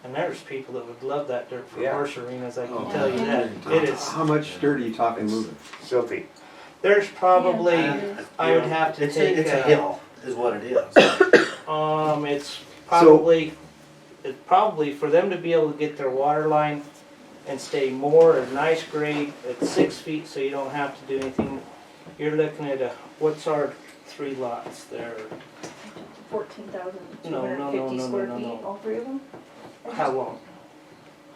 And there's people that would love that dirt for Yeah. horse arenas, I can Oh, tell you that. It is, How much dirt are you talking moving? Silty. there's probably, Yeah. I would have to It's take. it's a hill, is what it is. It's probably, it's probably for them to be able to get their water line and stay more at nice grade at 6 feet, so you don't have to do anything. You're looking at what's our 3 lots there? 14,250 No, square no. feet, all 3 of them? How long?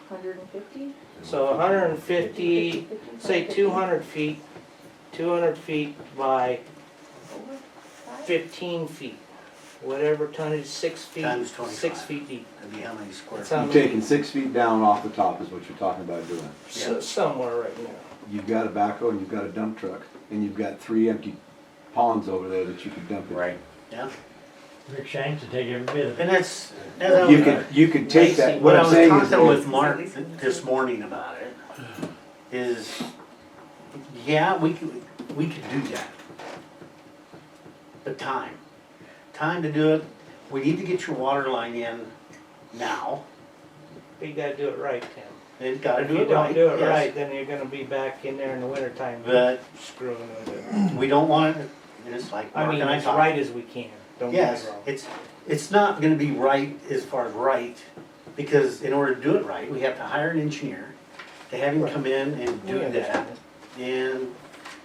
150? So 150, say 200 feet, 200 feet by Over 5? 15 feet. Whatever tonnage, 6 feet, Times 25. 6 feet deep. That'd be how many square That's feet? how You're many- taking 6 feet down off the top is what you're talking about doing. Somewhere right now. You've got a backhoe and you've got a dump truck, and you've got 3 empty ponds over there that you could dump in. Right, yeah. Rick Shanks to take every bit of it. And that's, You could take that, what what I I'm was saying is, talking with Mark this morning about it, is, yeah, we could do that. But time to do it, we need to get your water line in now, You gotta do it right, Tim. and gotta If do you it right, don't do it yes. right, then you're gonna be back in there in the wintertime But screwing with it. we don't want it, and it's like I Mark mean, and I as talked. right as we can, don't get Yes, me wrong. it's not gonna be right as far as right, because in order to do it right, we have to hire an engineer to have him Right. come in and We do that, understand. and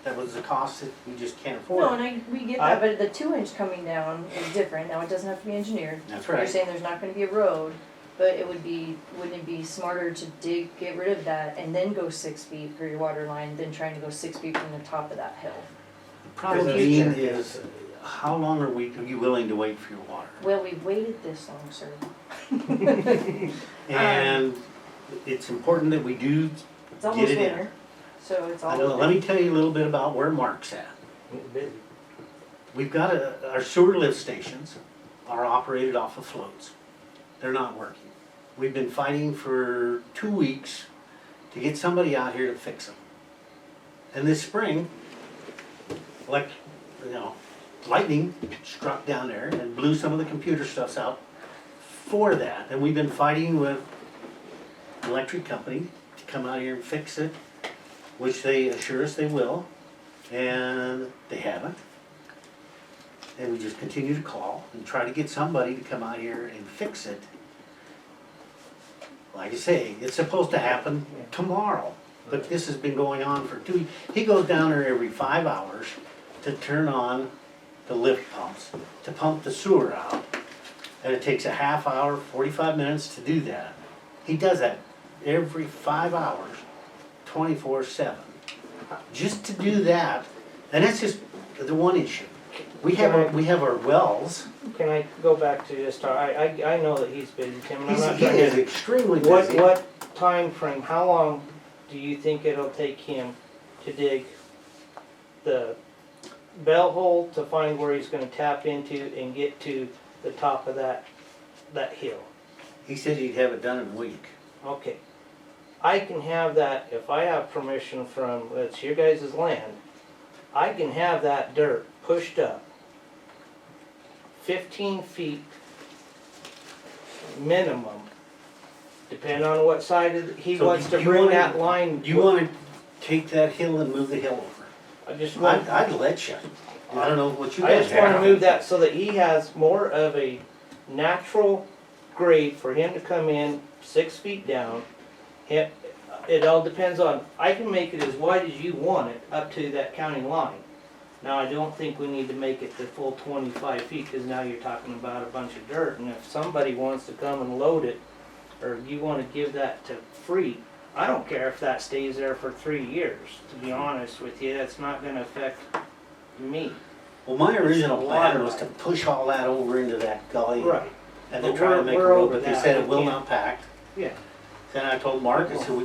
that was a cost that we just can't No, afford. and we get I- that, but the 2-inch coming down is different. Now, it doesn't have to be engineered. That's You're right. saying there's not gonna be a road, but it would be, wouldn't it be smarter to get rid of that and then go 6 feet for your water line than trying to go 6 feet from the top of that hill? Problem Because being it's- is, how long are you willing to wait for your water? Well, we've waited this long, sir. And it's important that we do, It's almost it in. winter, so it's all. let me tell you a little bit about where Mark's at. Get busy. We've got our sewer lift stations are operated off of floats. They're not working. We've been fighting for 2 weeks to get somebody out here to fix them. And this spring, lightning struck down there and blew some of the computer stuffs out for that. And we've been fighting with an electric company to come out here and fix it, which they assure us they will, and they haven't. And we just continue to call and try to get somebody to come out here and fix it. Like I say, it's supposed to happen tomorrow, but this has been going on for 2 weeks. He goes down there every 5 hours to turn on the lift pumps, to pump the sewer out. And it takes a half hour, 45 minutes to do that. He does that every 5 hours, 24/7. Just to do that, and that's just the one issue. We have our wells. Can I go back to just, I know that he's busy, Tim, and I'm not He trying is to. extremely What, busy. what time frame? How long do you think it'll take him to dig the bell hole to find where he's gonna tap into and get to the top of that hill? He said he'd have it done in a week. Okay. I can have that, if I have permission from, it's your guys' land, I can have that dirt pushed up 15 feet minimum, depending on what side of, he So wants do to you bring wanna- that line. Do you wanna take that hill and move the hill over? I just want, I'd let you. I don't know what you I guys just wanna have. move that so that he has more of a natural grade for him to come in 6 feet down. It all depends on, I can make it as wide as you want it up to that county line. Now, I don't think we need to make it the full 25 feet, because now you're talking about a bunch of dirt, and if somebody wants to come and load it, or you wanna give that to free, I don't care if that stays there for 3 years, to be honest with you, that's not gonna affect me. Well, my original It's a plan water was to line. push all that over into that gully. Right. And then But try to we're- make a we're road, over but they that. said it We will can't. not pact. Yeah. Then I told Mark, I said,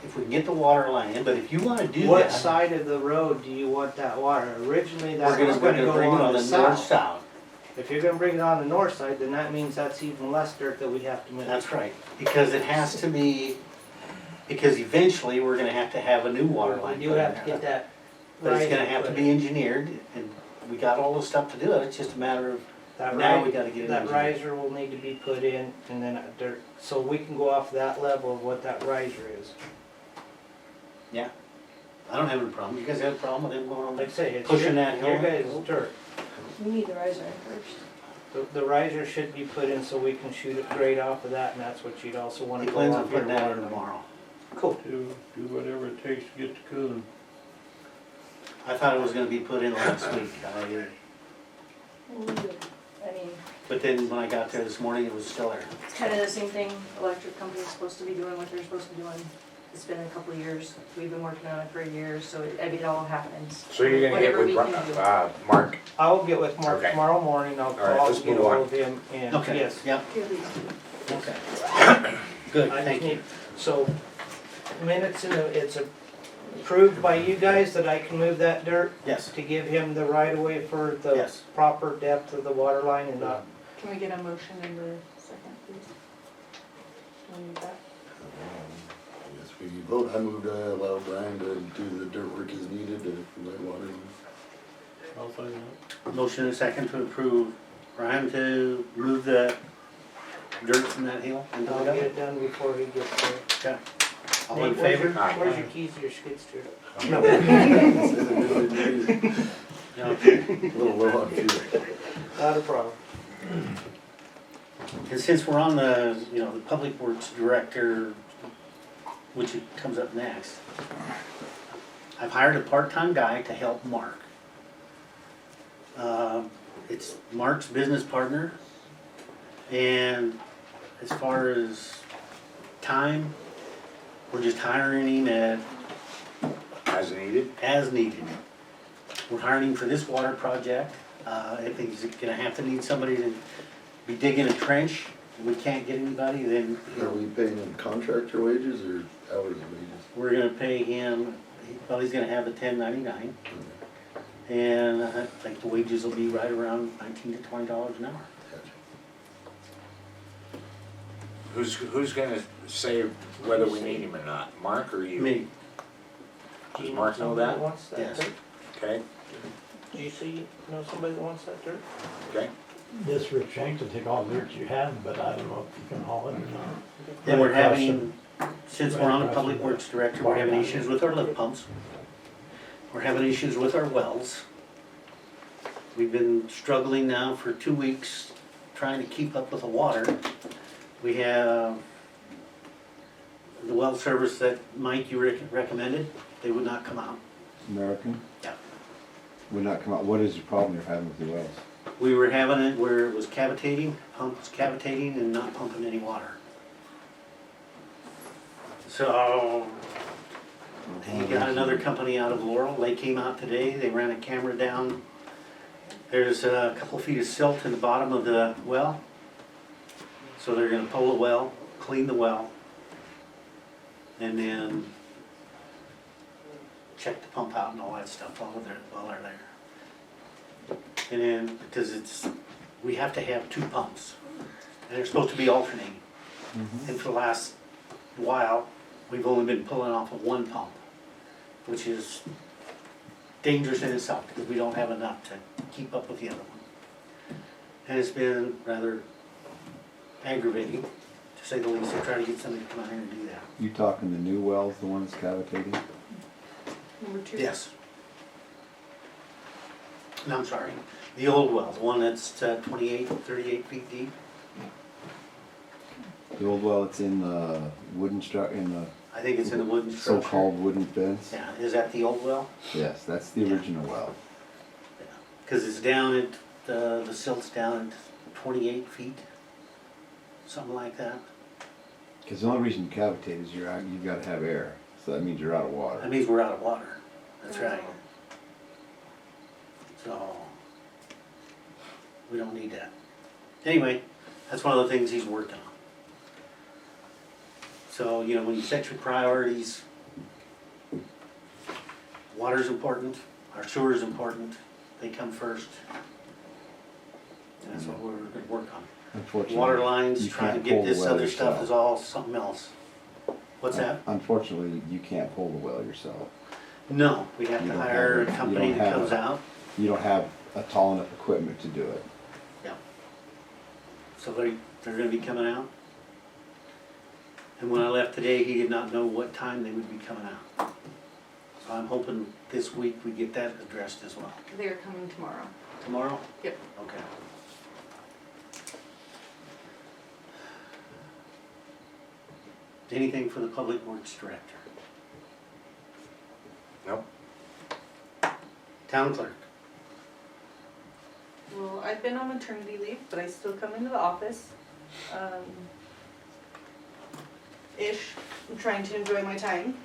if we can get the water line in, but if you wanna do What that, side of the road do you want that water? Originally, we're that gonna, was we're gonna gonna go bring it on on the the south. north-south. If you're gonna bring it on the north side, then that means that's even less dirt that we have to move. That's right, because it has to be, because eventually we're gonna have to have a new water line You put in have to there. get that. But it's right gonna have to put be in. engineered, and we got all the stuff to do it, it's just a matter of That Now we gotta get it That engineered. riser will need to be put in and then so we can go off that level of what that riser is. Yeah. I don't have any problem. You guys have a problem with him going on Like I say, it's pushing that your hill? guys' dirt. We need the riser in first. The riser should be put in so we can shoot it grade off of that, and that's what you'd also wanna He go plans on off your putting that water in line. tomorrow. Cool. Do whatever it takes to get the cooling. I thought it was gonna be put in last week. I mean, But then when I got there this morning, it was still there. it's kind of the same thing, electric company's supposed to be doing what they're supposed to be doing. It's been a couple of years, we've been working on it for a year, so it all happens. So you're gonna get Whatever with we can do. Mark? I'll get with Mark Okay. tomorrow morning, I'll All right, call let's and get move on. ahold of him, and Okay, yes. yep, Here, please. okay. Good, I just thank you. need, so, minutes it's approved by you guys that I can move that dirt Yes, to give him the right of way for the Yes. proper depth of the water line and not, Can we get a motion in the second, please? Can we do that? Yes, we vote, I moved, allow Brian to do the dirt work as needed to let water. I'll find out. motion and second to approve Brian to move the dirt from that hill into I'll the get gutter. it done before he gets there. Okay. All in Nate, where's your- favor? Aye. Where's your keys to your skid steer? Okay. A little low on fuel. Not a problem. And since we're on the, the Public Works Director, which it comes up next, I've hired a part-time guy to help Mark. It's Mark's business partner, and as far as time, we're just hiring him As needed? as needed. We're hiring him for this water project. If he's gonna have to need somebody to be digging a trench, and we can't get anybody, then, Are we paying him contractor wages or hourly wages? we're gonna pay him, well, he's gonna have a 1099. And I think the wages will be right around $19 to $20 an hour. Who's gonna say whether we need him or not? Mark or you? Me, Do you Does Mark know somebody that? wants that Yes. dirt? Okay, Do you know somebody that wants that dirt? okay. This Rick Shanks will take all the dirt you have, but I don't know if you can haul it or not. and we're Right across having, since we're on the Public Works Director, we're having issues with our lift pumps. We're having issues with our wells. We've been struggling now for 2 weeks, trying to keep up with the water. We have the well service that Mike, you recommended, they would not come out. American? Yeah. Would not come out, what is the problem you're having with your wells? We were having it where it was cavitating, pumps cavitating and not pumping any water. So, he got another company out of Laurel, they came out today, they ran a camera down. There's a couple feet of silt in the bottom of the well. So they're gonna pull the well, clean the well, and then check the pump out and all that stuff while they're there. And then, because we have to have 2 pumps, and they're supposed to be alternating. And for the last while, we've only been pulling off of 1 pump, which is dangerous in itself, because we don't have enough to keep up with the other one. And it's been rather aggravating, to say the least, to try to get somebody to come out here and do that. You talking the new wells, the one that's cavitating? Number 2? Yes. No, I'm sorry, the old well, the one that's 28, 38 feet deep. The old well that's in the wooden in the I think it's in the wooden structure. so-called wooden fence? Yeah, is that the old well? Yes, that's the original well. Because it's down at, the silt's down at 28 feet, something like that. Because the only reason you cavitate is you've got to have air, so that means you're out of water. That means we're out of water, that's right. So, we don't need that. Anyway, that's one of the things he's worked on. So, when you set your priorities, water's important, our sewer's important, they come first. And that's what we're gonna work on. Unfortunately, Water lines, you trying to can't get pull the this well other stuff yourself. is all something else. What's that? Unfortunately, you can't pull the well yourself. No, we have You to don't hire a have- you company don't that have comes a- out. You don't have a tall enough equipment to do it. Yeah. So they're gonna be coming out? And when I left today, he did not know what time they would be coming out. So I'm hoping this week we get that addressed as well. They're coming tomorrow. Tomorrow? Yep. Okay. Anything for the Public Works Director? Nope. Town Clerk? Well, I've been on maternity leave, but I still come into the office. Ish, I'm trying to enjoy my time.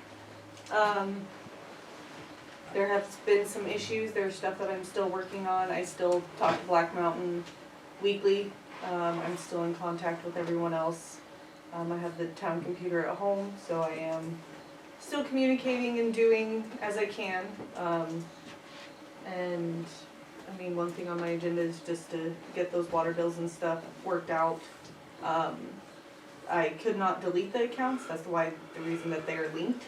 There have been some issues, there's stuff that I'm still working on, I still talk to Black Mountain weekly. I'm still in contact with everyone else. I have the town computer at home, so I am still communicating and doing as I can. And I mean, one thing on my agenda is just to get those water bills and stuff worked out. I could not delete the accounts, that's the reason that they are linked.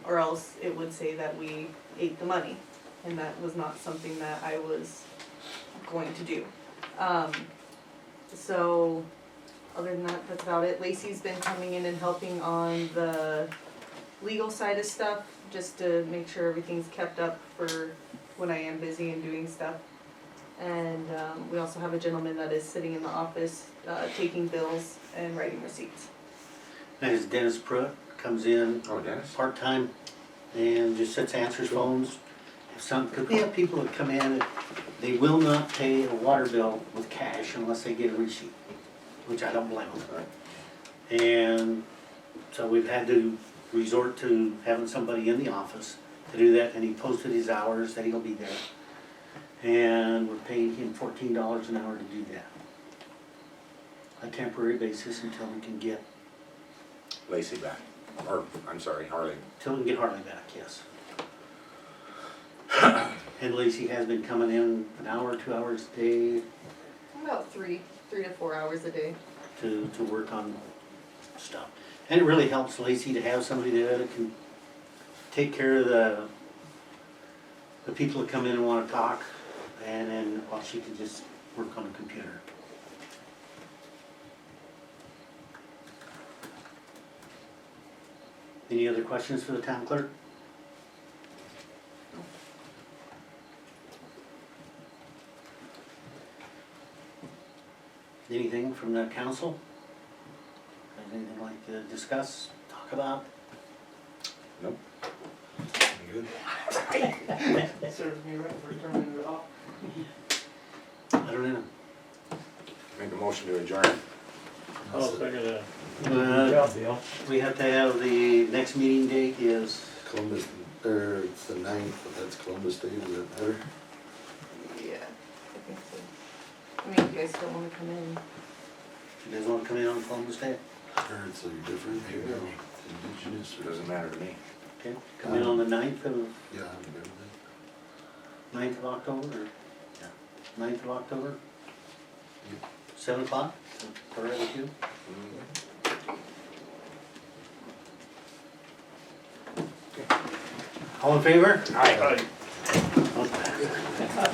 Or else it would say that we ate the money, and that was not something that I was going to do. So, other than that, that's about it. Lacey's been coming in and helping on the legal side of stuff, just to make sure everything's kept up for when I am busy and doing stuff. And we also have a gentleman that is sitting in the office, taking bills and writing receipts. There's Dennis Pruitt, comes in Oh, Dennis? part-time and just sits, answers phones. Because we have people that come in, they will not pay a water bill with cash unless they get a receipt, which I don't blame them. And so we've had to resort to having somebody in the office to do that, and he posted his hours that he'll be there. And we're paying him $14 an hour to do that. A temporary basis until we can get, Lacey back. Or, I'm sorry, Harley. till we can get Harley back, yes. And Lacey has been coming in an hour, 2 hours a day About 3 to 4 hours a day. to work on stuff. And it really helps Lacey to have somebody there that can take care of the people that come in and wanna talk, and then while she can just work on the computer. Any other questions for the town clerk? Anything from the council? Anything like to discuss, talk about? Nope. Good. That serves me right for turning it off. I don't know. Make a motion to adjourn. I'll second that. Good job, Bill. We have to have the next meeting date is, Columbus, or it's the 9th, but that's Columbus Day, is that better? Yeah, I think so. I mean, if you guys still wanna come in. you guys wanna come in on Columbus Day? Or it's like different, you know, indigenous or? Doesn't matter to me. Okay, come in on the 9th of, Yeah, I'm good with 9th of October, or, yeah, 9th of October? 7 o'clock, all right with you? All in favor? Aye.